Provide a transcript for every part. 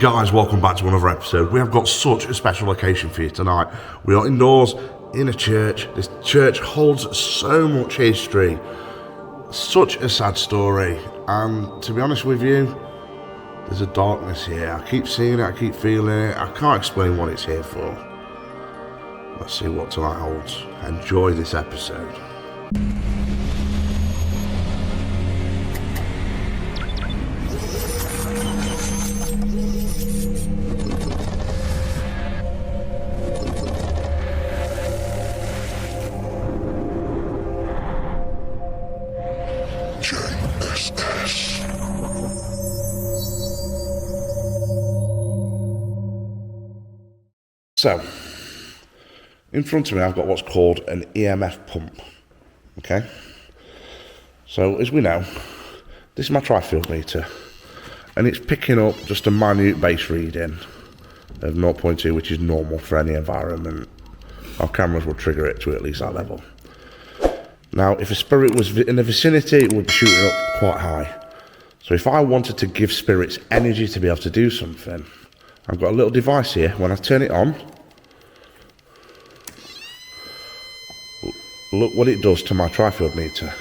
Guys, welcome back to another episode. We have got such a special occasion for you tonight. We are indoors in a church. This church holds so much history, such a sad story, and to be honest with you, there's a darkness here. I keep seeing it, I keep feeling it. I can't explain what it's here for. Let's see what tonight holds. Enjoy this episode. So, in front of me I've got what's called an EMF pump, okay? So, as we know, this is my tri-field meter, and it's picking up just a minute base reading of 0.2, which is normal for any environment. Our cameras will trigger it to at least that level. Now, if a spirit was in the vicinity, it would be shooting up quite high. So if I wanted to give spirits energy to be able to do something, I've got a little device here. When I turn it on, look what it does to my tri-field meter.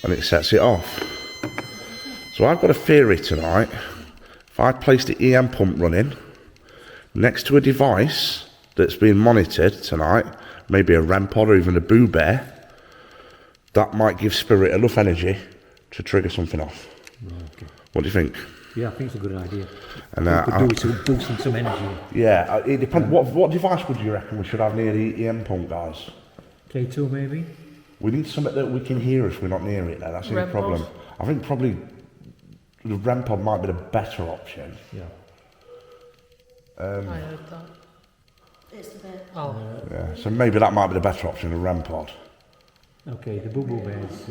And it sets it off. So I've got a theory tonight. If I place the EM pump running next to a device that's being monitored tonight, maybe a REM pod or even a Boo Bear, that might give spirit enough energy to trigger something off. Right, okay. What do you think? Yeah, I think it's a good idea. And could do it boosting some energy. Yeah, it depends. What device would you reckon we should have near the EM pump, guys? K2 maybe? We need something that we can hear if we're not near it. That's the problem. I think probably the REM pod might be the better option. Yeah. I heard that. It's the best. Oh. Yeah, so maybe that might be the better option, the REM pod. Okay, the Boo Bear's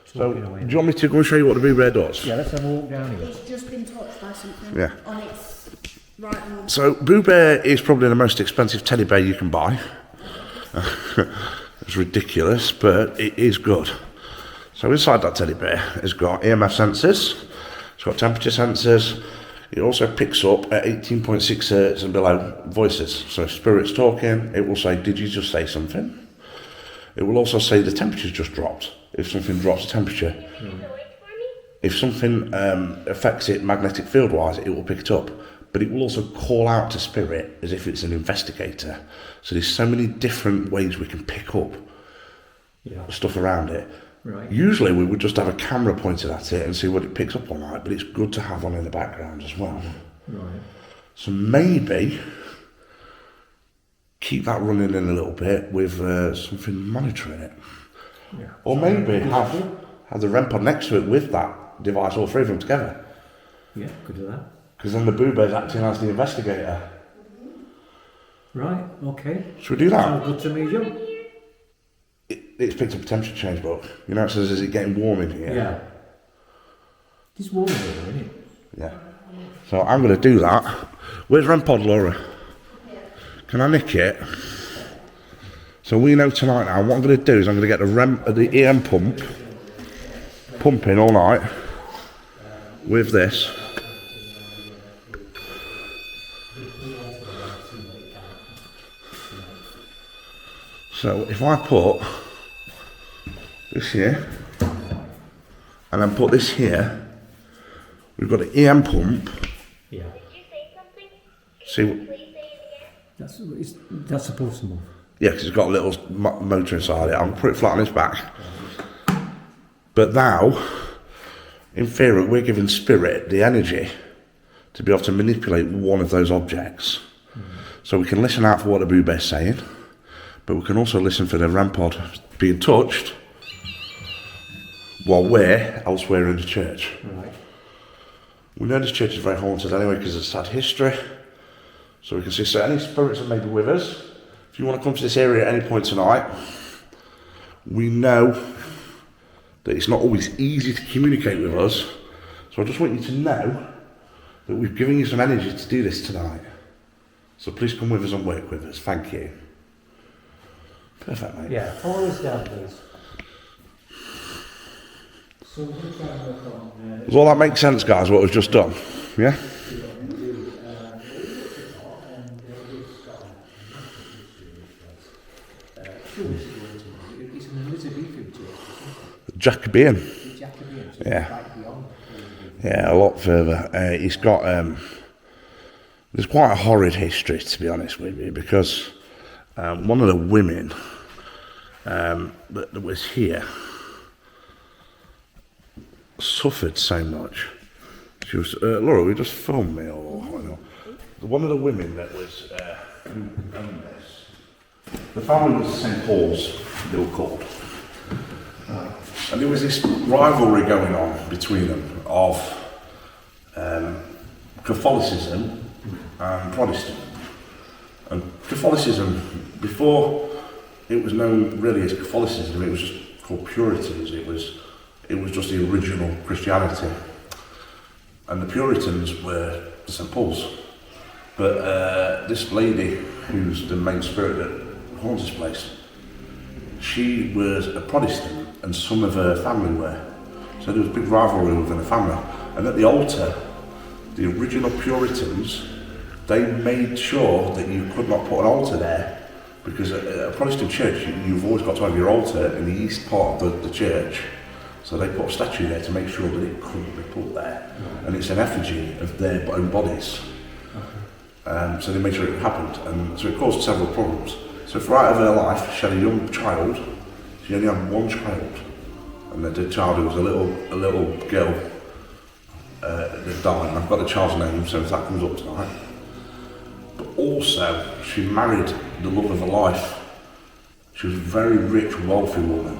So, talking away. do you want me to go and show you what the Boo Bear does? Yeah, let's have a walk down here. It's just been touched by something. Yeah. On its right hand. So, Boo Bear is probably the most expensive teddy bear you can buy. It's ridiculous, but it is good. So, inside that teddy bear, it's got EMF sensors, it's got temperature sensors. It also picks up at 18.6 hertz and below voices. So, if spirit's talking, it will say, "Did you just say something?" It will also say the temperature's just dropped. If something drops the temperature. If something affects it magnetic field wise, it will pick it up. But it will also call out to spirit as if it's an investigator. So there's so many different ways we can pick up stuff around it. Right. Usually we would just have a camera pointed at it and see what it picks up on, right? But it's good to have one in the background as well. Right. So maybe keep that running in a little bit with something monitoring it. Yeah. Or maybe have the REM pod next to it with that device, all three of them together. Yeah, could do that. Because then the Boo Bear's acting as the investigator. Right, okay. Should we do that? Sounds good to me, Joe. It's picked up a temperature change, book. You know, it says, is it getting warm in here? Yeah. It's warm in here, isn't it? Yeah. So I'm going to do that. Where's REM pod, Laura? Can I nick it? So we know tonight now, what I'm going to do is I'm going to get the EM pump pumping all night with this. So if I put this here and then put this here, we've got an EM pump. Yeah. See, That's supposed to move. yeah, because it's got a little motor inside it. I'll put it flat on its back. But now, in theory, we're giving spirit the energy to be able to manipulate one of those objects. So we can listen out for what the Boo Bear's saying, but we can also listen for the REM pod being touched while we're elsewhere in the church. Right. We know this church is very haunted anyway because of sad history. So we can see, so any spirits that may be with us, if you want to come to this area at any point tonight, we know that it's not always easy to communicate with us. So I just want you to know that we've given you some energy to do this tonight. So please come with us and work with us. Thank you. Perfect, mate. Yeah, follow us down, please. So we're going to try and work on... Does all that make sense, guys, what was just done? Yeah? It's an Elizabethan church, Jacobean. isn't it? Jacobean, so Yeah. it's right beyond Elizabethan. Yeah, a lot further. He's got... there's quite a horrid history, to be honest with you, because one of the women that was here suffered so much. She was... Laura, we just filmed me or what? One of the women that was... who owned this, the family was St. Paul's, they were called. And there was this rivalry going on between them of Catholicism and Protestant. And Catholicism, before it was known really as Catholicism, it was just called Puritans. It was just the original Christianity. And the Puritans were the St. Paul's. But this lady, who's the main spirit that haunts this place, she was a Protestant and some of her family were. So there was a big rivalry within the family. And at the altar, the original Puritans, they made sure that you could not put an altar there, because at a Protestant church, you've always got to have your altar in the east part of the church. So they put a statue there to make sure that it couldn't be put there. And it's an effigy of their own bodies. So they made sure it happened, and so it caused several problems. So throughout of her life, she had a young child. She only had one child, and the child was a little girl that died. And I've got the child's name, so if that comes up tonight. But also, she married the love of her life. She was a very rich, wealthy woman.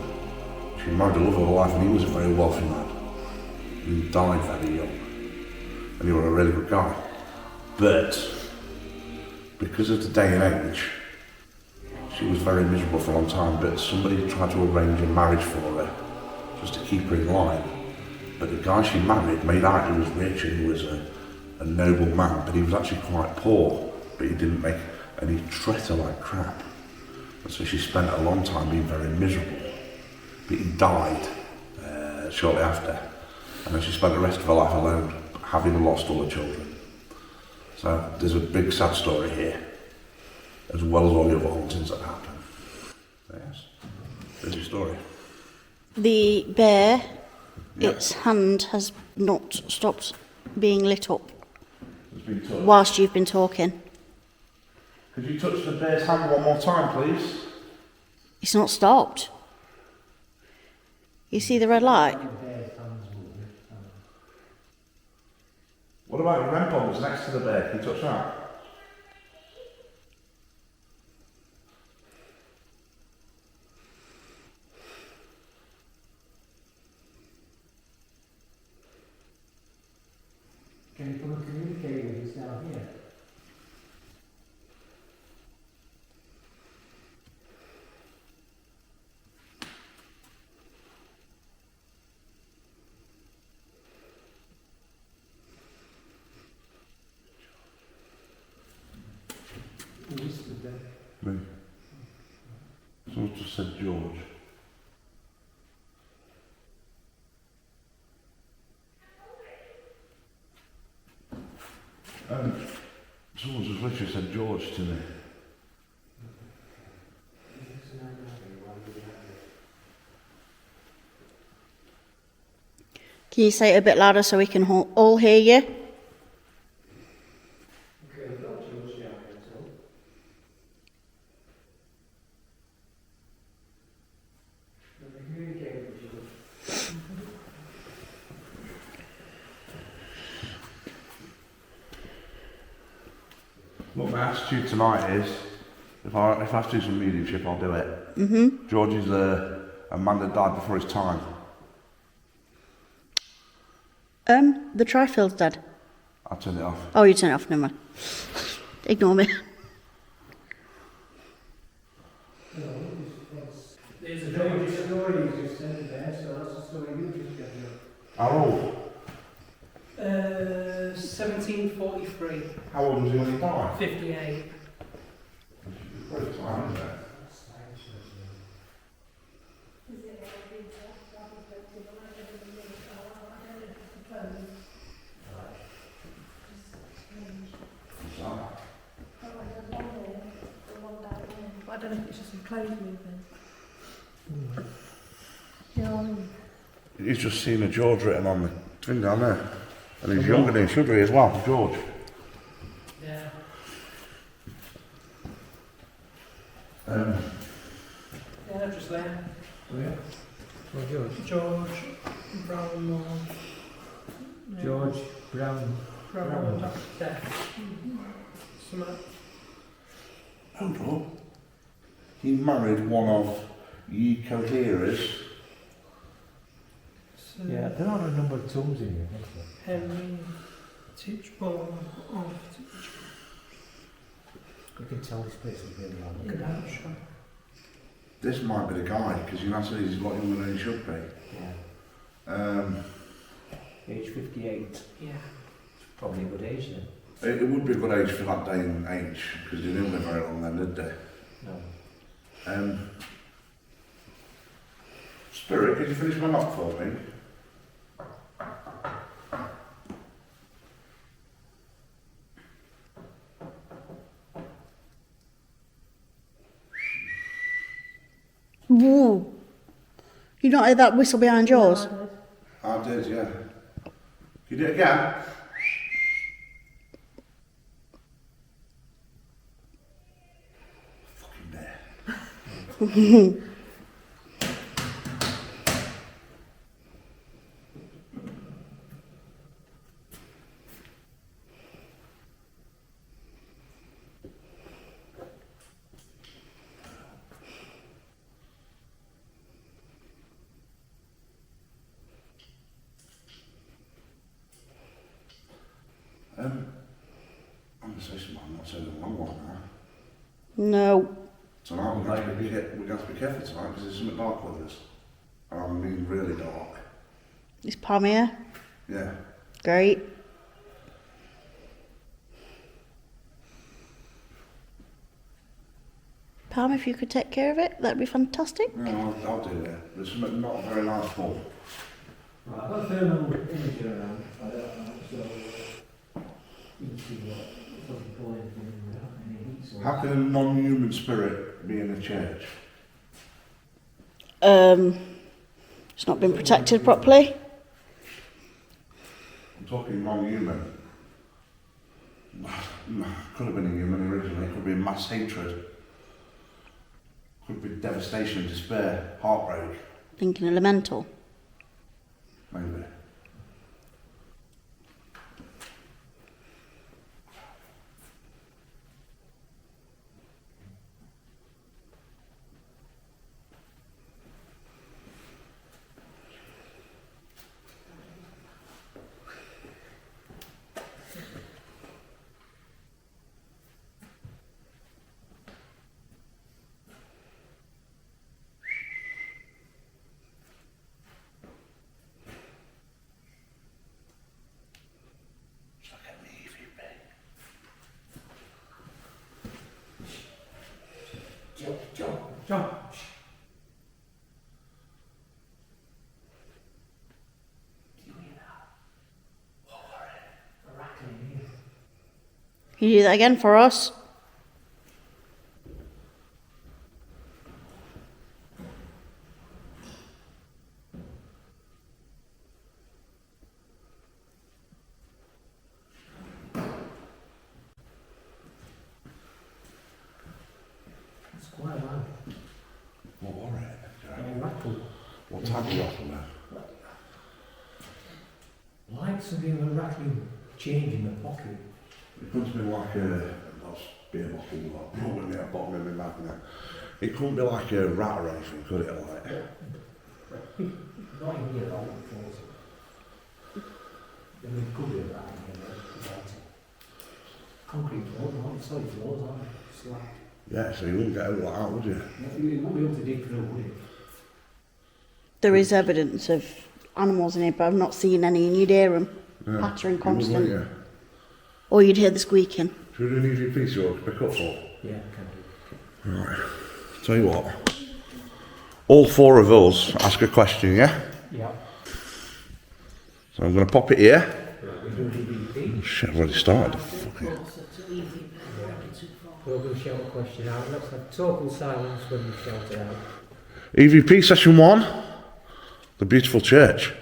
She married the love of her life, and he was a very wealthy man. He died very young, and he was a really good guy. But because of the day and age, she was very miserable for a long time, but somebody tried to arrange a marriage for her, just to keep her in line. But the guy she married made out he was rich and he was a noble man, but he was actually quite poor, but he didn't make, and he treated her like crap. And so she spent a long time being very miserable. But he died shortly after, and then she spent the rest of her life alone, having lost all her children. So there's a big sad story here, as well as all the other hauntings that happen. Yes, there's your story. The bear, Yep. its hand has not stopped being lit up It's been touched. whilst you've been talking. Could you touch the bear's hand one more time, please? It's not stopped. You see the red light? What about the REM pod that's next to the bear? Can you touch that? Can you come and communicate with us down here? Who whispered that? Me. Someone just said George. Someone just literally said George to me. Can you say it a bit louder so we can all hear you? Okay, I've got George down there, so. Let me communicate with you. Look, my attitude tonight is, if I have to do some mediumship, I'll do it. George is a man that died before his time. The trifield's dead. I'll turn it off. Oh, you turn it off, never mind. Ignore me. There's a story you just said there, so that's the story you just got. How old? 1743, How old was he when he died? 58. Quite a time, isn't it? don't know if it's just some clothes moving. You know what I mean? He's just seen a George written on the thing down there. And he's younger than he should be as well, George. Yeah. Yeah, just there. Oh, yeah. Well, George. George Brownmore. George Brown. Brownmore, that's there. Something. Hold up. He married one of ye coherers. Yeah, there are a number of tombs in here. Henry Titchborn of You can tell this place is really old. Look at that shot. This might be the guy, because you know he's a lot younger than he should be. Yeah. Age 58. Yeah. Probably a good age then. It would be a good age for that day and age, because they didn't live very long then, did they? No. Spirit, could you finish my knock for me? Whoa. You not heard that whistle behind yours? I did, yeah. You did it again? Fucking bear. I'm going to say something I'm not saying the wrong one now. No. Tonight we're going to be careful tonight because there's something dark with us. And I mean really dark. Is Pam here? Yeah. Great. Pam, if you could take care of it, that'd be fantastic. No, I'll do it. There's something not very nice for. Right, I've got a thermal imager around. I don't know, so you can see what doesn't pull anything without any heat source. How can a non-human spirit be in a church? It's not been protected properly. I'm talking non-human. Could have been a human originally. Could be mass hatred. Could be devastation, despair, heartbreak. Thinking elemental. Maybe. John. Do you hear that? What were it? A rattling here. Can you do that again for us? It's quite loud. What were it? A rattle. What type of rattle now? Like something of a rattling change in the pocket. It couldn't be like a beer bottle, probably at the bottom of my bag now. It couldn't be like a rat or anything, could it? Like, Not in here, I wouldn't force it. I mean, it could be a rat in here, but concrete floors, aren't they? Solid floors, aren't they? Slab. yeah, so you wouldn't get all that out, would you? It wouldn't be able to dig through, would it? There is evidence of animals in here, but I've not seen any, and you'd hear them Yeah. pattering You would, constant. wouldn't you? Or you'd hear the squeaking. Should we do an EVP so I can pick up for? Yeah, can do. Right. Tell you what. All four of us ask a question, yeah? Yeah. So I'm going to pop it here. We do DBP. Shit, I've already started. Fucking. we think that might be too far. We're going to shout a question out. Let's have total silence when you shout it out. EVP session 1, the beautiful church.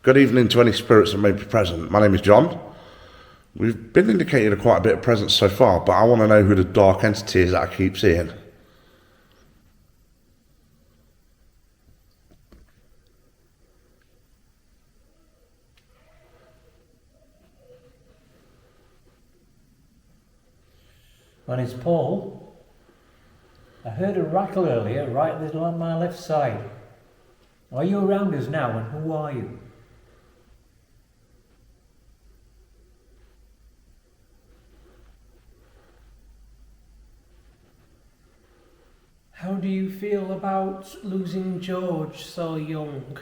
Good evening to any spirits that may be present. My name is John. We've been indicated quite a bit of presence so far, but I want to know who the dark entity is that I keep seeing. My name's Paul. I heard a rattle earlier right on my left side. Are you around us now, and who are you? How do you feel about losing George so young?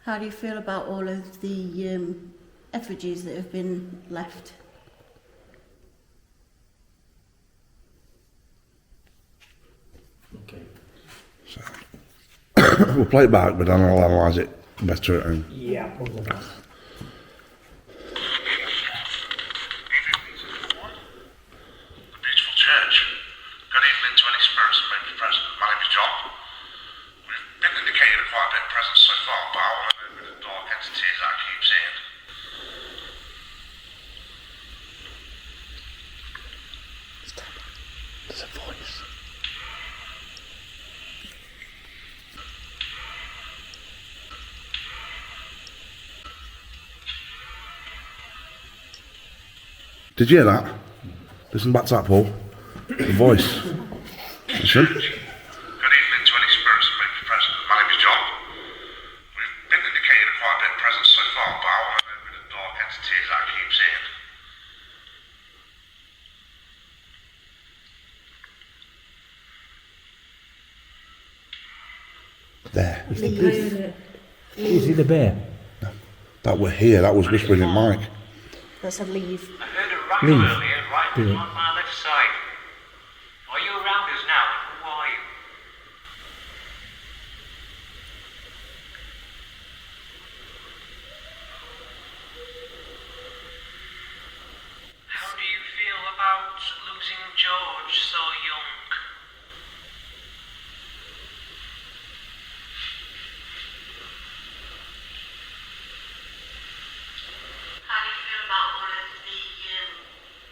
How do you feel about all of the effigies that have been left? Okay. So, we'll play it back, but then I'll analyse it better at home. Yeah, we'll go back. The beautiful church. Good evening to any spirits that may be present. My name is John. We've been indicated quite a bit of presence so far, but I want to know who the dark entity is that I keep seeing. There's a voice. Did you hear that? Listen back to that, Paul. The voice. Listen. Good evening to any spirits that may be present. My name is John. We've been indicated quite a bit of presence so far, but I want to know who the dark entity is that I keep seeing. There. Is it the bear? That were here. That was whispering in mic. Let's have leave. I heard a rattle Leave. earlier right Do it. on my left side. Are you around us now, and who are you? How do you feel about losing George so young? How do you feel about all of the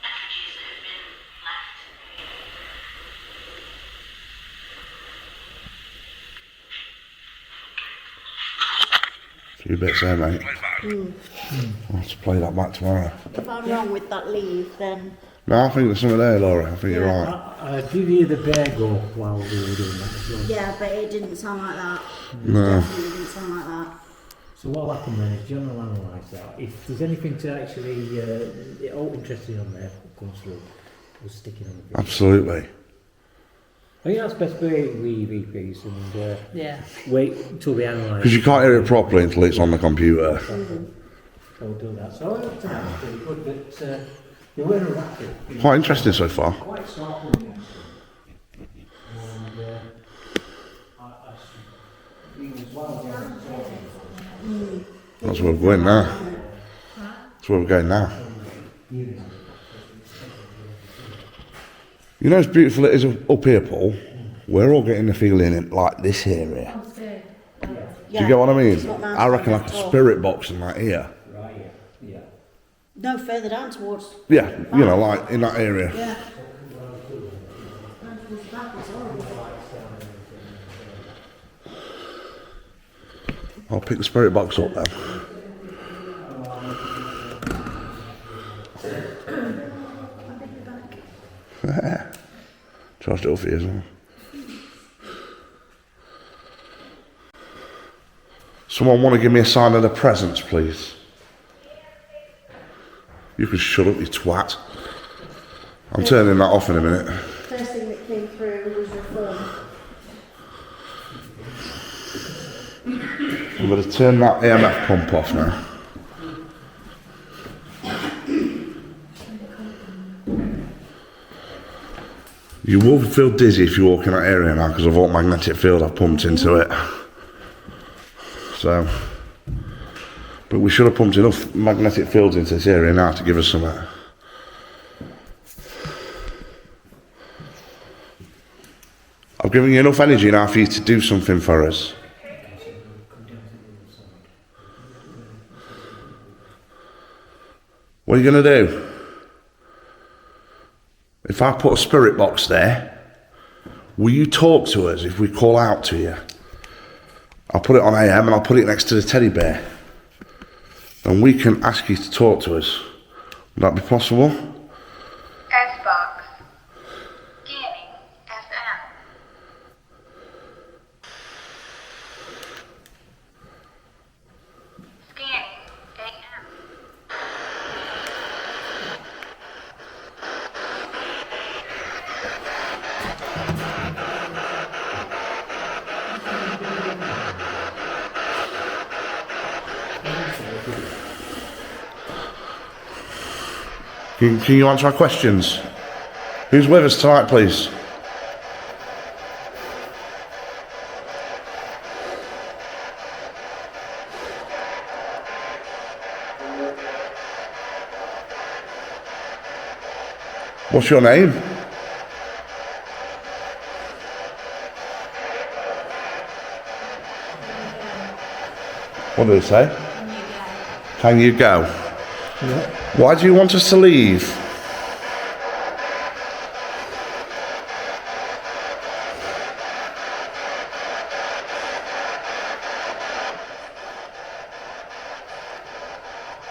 effigies that have been left? A few bits there, mate. I'll have to play that back tomorrow. If I'm wrong with that leave, then No, I think there's something there, Laura. I think you're right. I did hear the bear go while we were doing that as well. yeah, but it didn't sound like that. No. Definitely didn't sound like that. So what happened then is John will analyse that. If there's anything to actually interesting on there, come through. We'll stick it on the video. Absolutely. I think that's best way with EVPs and Yeah. wait until we analyse. Because you can't hear it properly until it's on the computer. So we'll do that. So up to now, it's pretty good, but they were a racket. Quite interesting so far. Quite startling actually. And he was well down talking. That's where we're going now. That's where we're going now. You know, as beautiful it is up here, Paul. We're all getting the feeling in like this area. Do you get what I mean? It's not nice I reckon like at a all. spirit box in that here. Right, yeah. No, further down towards. Yeah, you know, like in that area. Yeah. Down towards the back, it's horrible. I'll pick the spirit box up then. Charged it up for you as well. Someone want to give me a sign of the presence, please? You can shut up, you twat. I'm turning that off in a minute. First thing that came through was reform. I'm going to turn that EMF pump off now. You will feel dizzy if you walk in that area now because of what magnetic field I've pumped into it. So, but we should have pumped enough magnetic fields into this area now to give us some. I've given you enough energy now for you to do something for us. What are you going to do? If I put a spirit box there, will you talk to us if we call out to you? I'll put it on AM and I'll put it next to the teddy bear. And we can ask you to talk to us. Would that be possible? S-Box. Scanning FM. Scanning AM. Can you answer our questions? Who's with us tonight, please? What's your name? What did it say? Can you go? Yeah. Why do you want us to leave?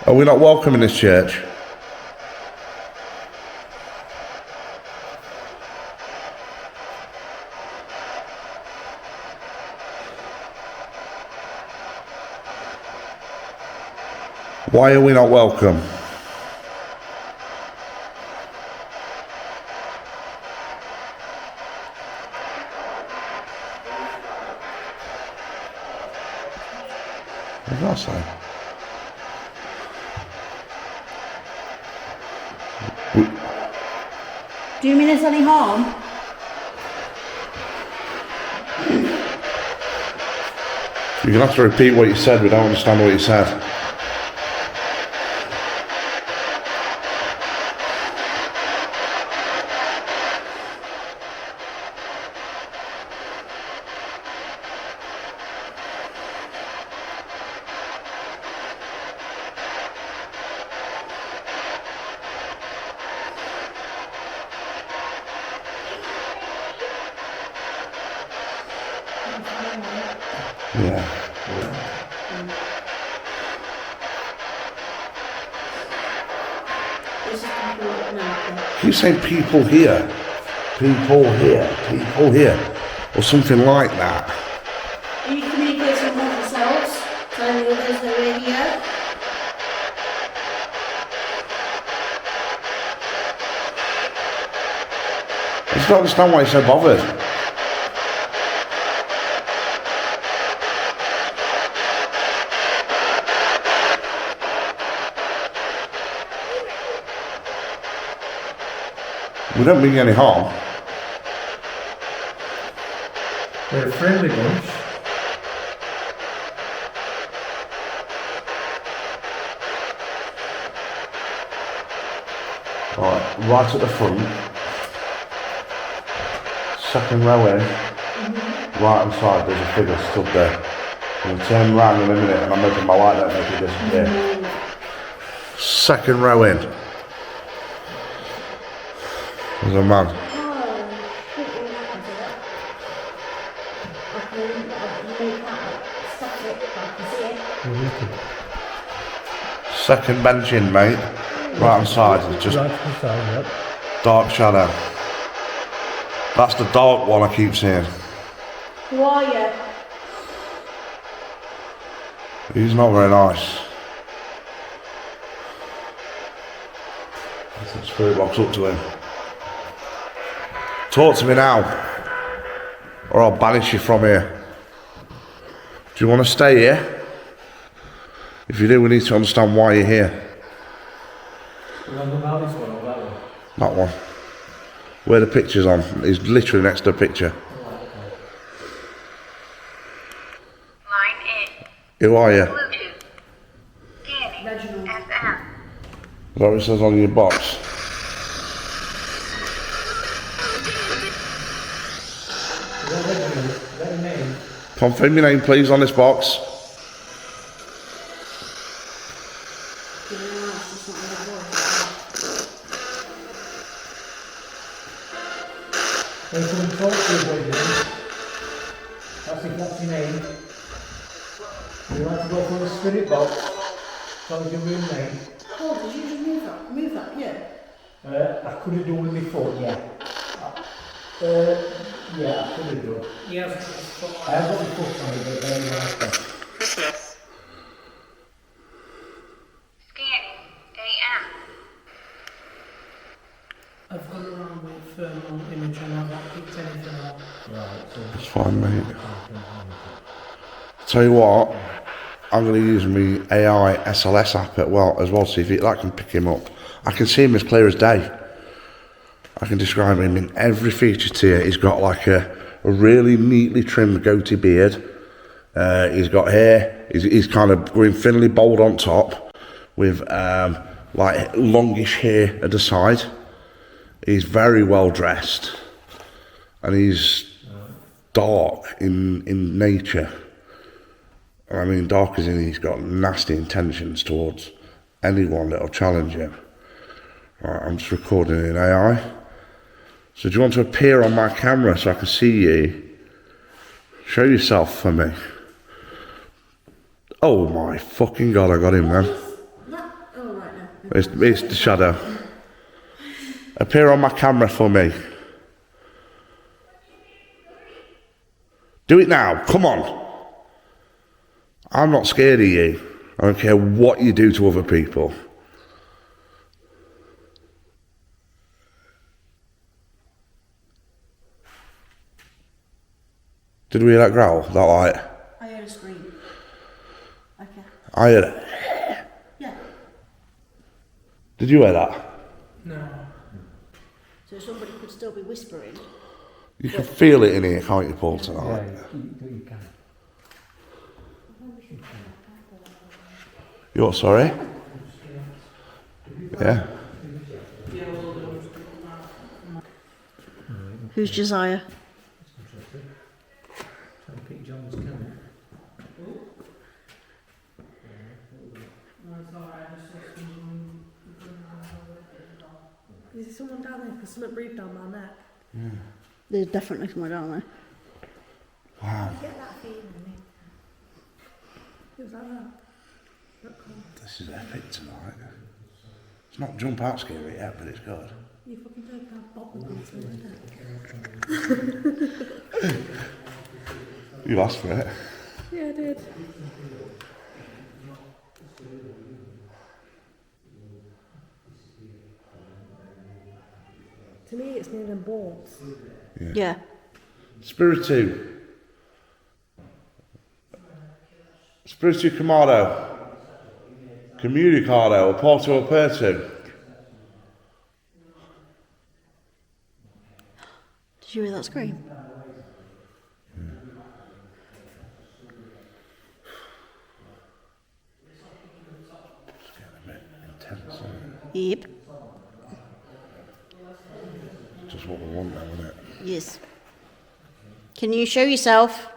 Are we not welcome in this church? Why are we not welcome? What did I say? Do you mean us any harm? You're going to have to repeat what you said. We don't understand what you said. Yeah. You say people here, or something like that. Are you communicating among yourselves? Telling the others that we're here? I just don't understand why you're so bothered. We don't mean any harm. We're a friendly bunch. Alright, right at the front. Second row in. Right hand side, there's a figure stood there. I'm going to turn round in a minute and I'm making my light don't make it disappear. Second row in. There's a man. Second bench in, mate. Right hand side, it's just Right to the side, yep. dark shadow. That's the dark one I keep seeing. Who are you? He's not very nice. Let's the spirit box up to him. Talk to me now, or I'll banish you from here. Do you want to stay here? If you do, we need to understand why you're here. You want to know this one or that one? That one. Where the picture's on. He's literally next to the picture. Line Who are you? Bluetooth. Scanning. Reginald. FM. Is that what it says on your box? Is that your name? Confirm your name, please, on this box. They come and talk to you, boy, that's your name. You like to go for a spirit box? Tell us your room name. Oh, did you just move that? Move that, yeah. I could have done with my foot, yeah. Yeah, I could have done. Yes. I have got my foot on it, but very nice. Scanning. AM. I've gone around with thermal image and I've not picked anything up. Right, so It's fine, mate. Tell you what, I'm going to use my AI SLS app as well, see if that can pick him up. I can see him as clear as day. I can describe him in every feature tier. He's got like a really neatly trimmed goatee beard. He's got hair. He's kind of going thinly bald on top with like longish hair at the side. He's very well dressed, and he's dark in nature. I mean, dark as in he's got nasty intentions towards anyone that'll challenge him. Right, I'm just recording in AI. So do you want to appear on my camera so I can see you? Show yourself for me. Oh my fucking god, I got him then. Oh, right now. It's the shadow. Appear on my camera for me. Do it now, come on. I'm not scared of you. I don't care what you do to other people. Did we hear that growl? That light? I heard a scream. Okay. I heard it. Yeah. Did you hear that? No. So somebody could still be whispering. You can feel it in here, can't you, Paul, tonight? yeah, you can. You're sorry? Yeah. Who's Josiah? Trying to pick John's camera. Is there someone down there? Because something breathed down my neck. There's definitely someone down there. Wow. I get that feeling. It was like that. This is epic tonight. It's not jump out scary yet, but it's good. You fucking take that bottle and neck. You asked for it. Yeah, I did. To me, it's near them boards. Yeah. Spiritu. Spiritu Camado. Comunicado or Porto Aperto. Did you hear that scream? It's getting a bit intense, isn't it? Yep. Just what we want now, isn't it? Yes. Can you show yourself?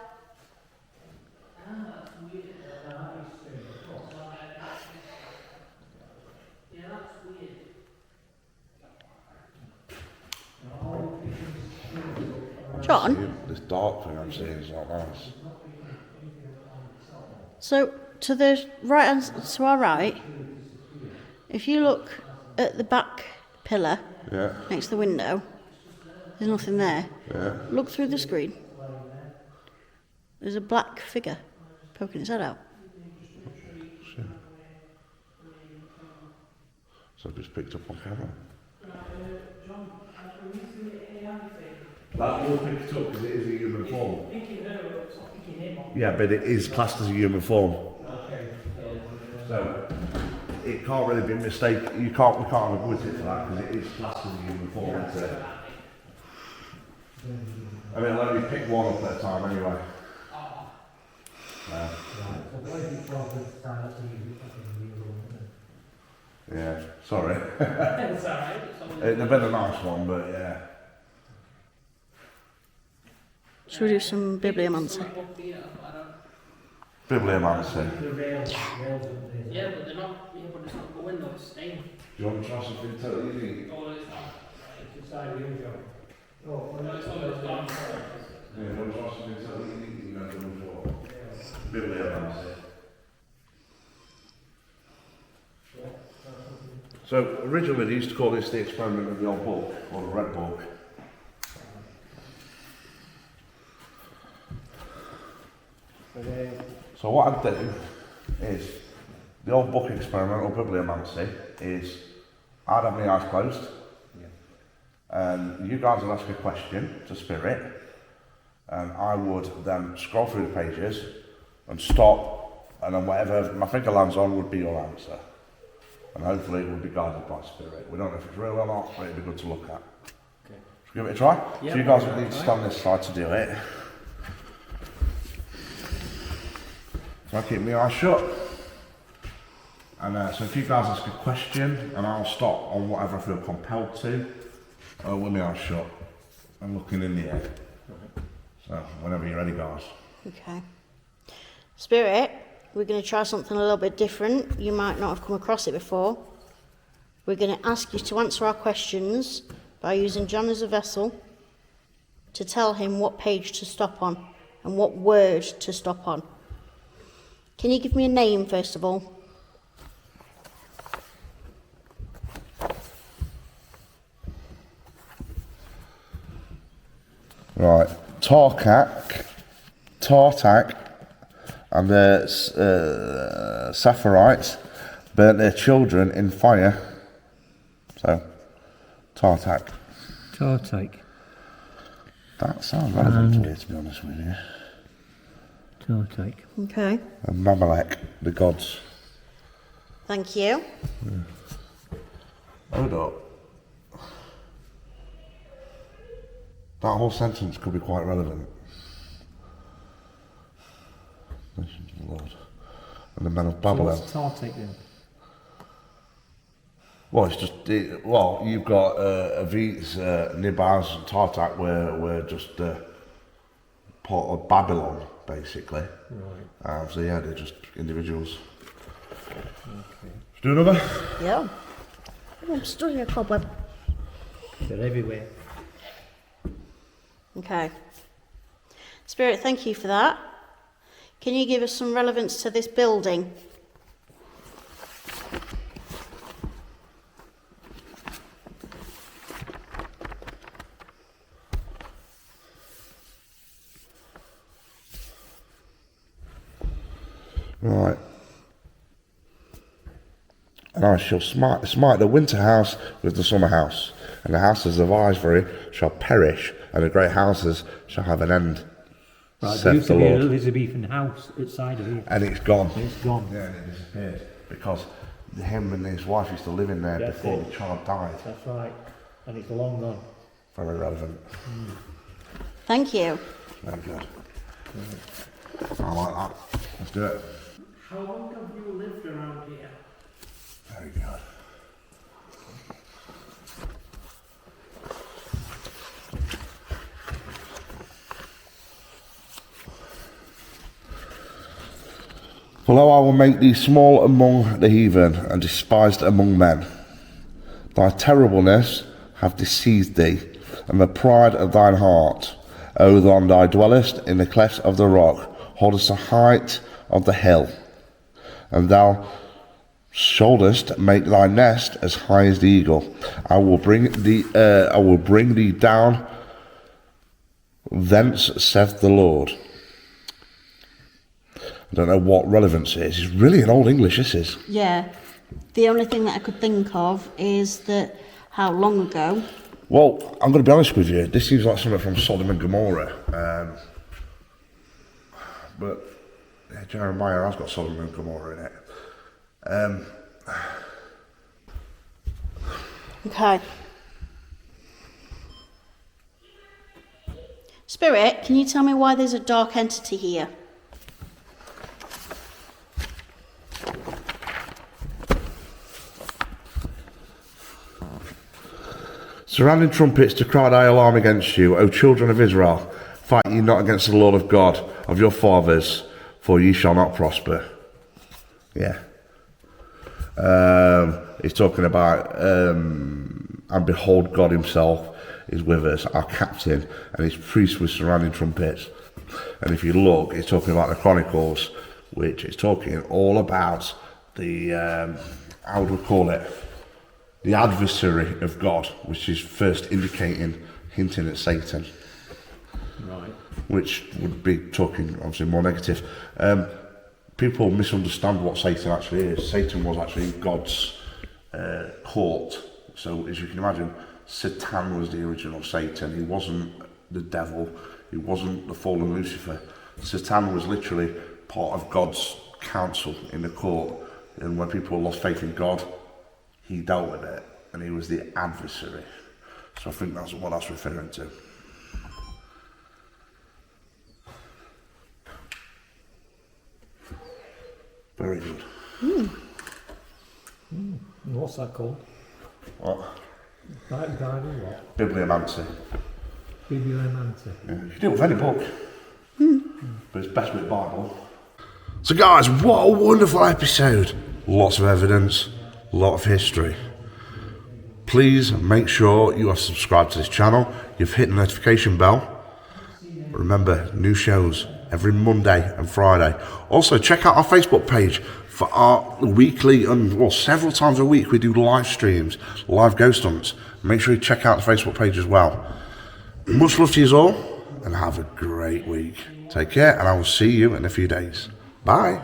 John? This dark thing I'm seeing is not nice. So, to the right hand, to our right, if you look at the back pillar Yeah, next to the window, there's nothing there. yeah. Look through the screen. There's a black figure poking its head out. So I've just picked up on camera. That will pick it up because it is a human form. Yeah, but it is classed as a human form. So it can't really be a mistake. We can't avoid it for that because it is classed as a human form, isn't it? I mean, I'll only pick one up at a time anyway. Yeah, sorry. It's alright. It'd have been a nice one, but yeah. Should we do some bibliomancy? Bibliomancy. Yeah, but they're not. Yeah, but it's not going though. It's staying. Do you want to try something totally unique? Oh, it's not. It's inside you, Joe. Oh, Yeah, you want to try something totally unique you've never done before? Bibliomancy. So originally they used to call this the experiment of the old book, or the red book. So what I'd do is, the old book experiment, or bibliomancy, is I'd have my eyes closed, and you guys would ask a question to Spirit, and I would then scroll through the pages and stop, and then whatever my finger lands on would be your answer. And hopefully it would be guided by Spirit. We don't know if it's real or not, but it'd be good to look at. Okay. Should we give it a try? Yeah, So you guys would need to stand this side to do it. So I keep my eyes shut. And so if you guys ask a question, and I'll stop on whatever I feel compelled to, with my eyes shut and looking in the air. So whenever you're ready, guys. Okay. Spirit, we're going to try something a little bit different. You might not have come across it before. We're going to ask you to answer our questions by using John as a vessel to tell him what page to stop on and what word to stop on. Can you give me a name first of all? Right, Tartak, and the Sapphites burnt their children in fire. So, Tartak. Tartak. That sounds relevant to me, to be honest with you. Tartak. Okay. And Mamalek, the gods. Thank you. Hold up. That whole sentence could be quite relevant. Nations of the Lord. And the men of Babylon. So what's Tartak then? Well, it's just, you've got Avites, Nibaz, and Tartak were just part of Babylon, basically. Right. So yeah, they're just individuals. Okay. Let's do another? Yeah. I'm stuck in a cobweb. They're everywhere. Okay. Spirit, thank you for that. Can you give us some relevance to this building? Right. And I shall smite the winter house with the summer house, and the houses of ivory shall perish, and the great houses shall have an end. Right, there Saith used to the be an Lord. Elizabethan house outside of here. And it's gone. It's gone. Yeah, and it disappeared because him and his wife used to live in there That's before it. the child died. That's right. And it's long gone. Very relevant. Thank you. Very good. I like that. Let's do it. How long have you lived around here? Very good. For lo, I will make thee small among the heathen, and despised among men. Thy terribleness hath deceived thee, and the pride of thine heart. O thou thou dwellest in the cleft of the rock, holdest the height of the hill, and thou shouldest make thy nest as high as the eagle. I will bring thee down thence, saith the Lord. I don't know what relevance it is. It's really an old English, this is. Yeah. The only thing that I could think of is that how long ago. Well, I'm going to be honest with you. This seems like something from Sodom and Gomorrah. But yeah, Jeremiah has got Sodom and Gomorrah in it. Okay. Spirit, can you tell me why there's a dark entity here? Surrounding trumpets to cry thy alarm against you, O children of Israel. Fight ye not against the Lord of God of your fathers, for ye shall not prosper. Yeah. He's talking about, and behold, God himself is with us, our captain, and his priests with surrounding trumpets. And if you look, he's talking about the Chronicles, which is talking all about the, how would we call it? The adversary of God, which is first hinting at Satan. Right. Which would be talking obviously more negative. People misunderstand what Satan actually is. Satan was actually God's court. So as you can imagine, Satan was the original Satan. He wasn't the devil. He wasn't the fallen Lucifer. Satan was literally part of God's council in the court. And when people lost faith in God, he dealt with it. And he was the adversary. So I think that's what that's referring to. Very good. What's that called? What? Guiding what? Bibliomancy. Bibliomancy. Yeah. You can do it with any book. But it's best with Bible. So guys, what a wonderful episode. Lots of evidence, a lot of history. Please make sure you are subscribed to this channel. You've hit the notification bell. Remember, new shows every Monday and Friday. Also, check out our Facebook page for our weekly and several times a week we do live streams, live ghost hunts. Make sure you check out the Facebook page as well. Much love to you all and have a great week. Take care and I will see you in a few days. Bye.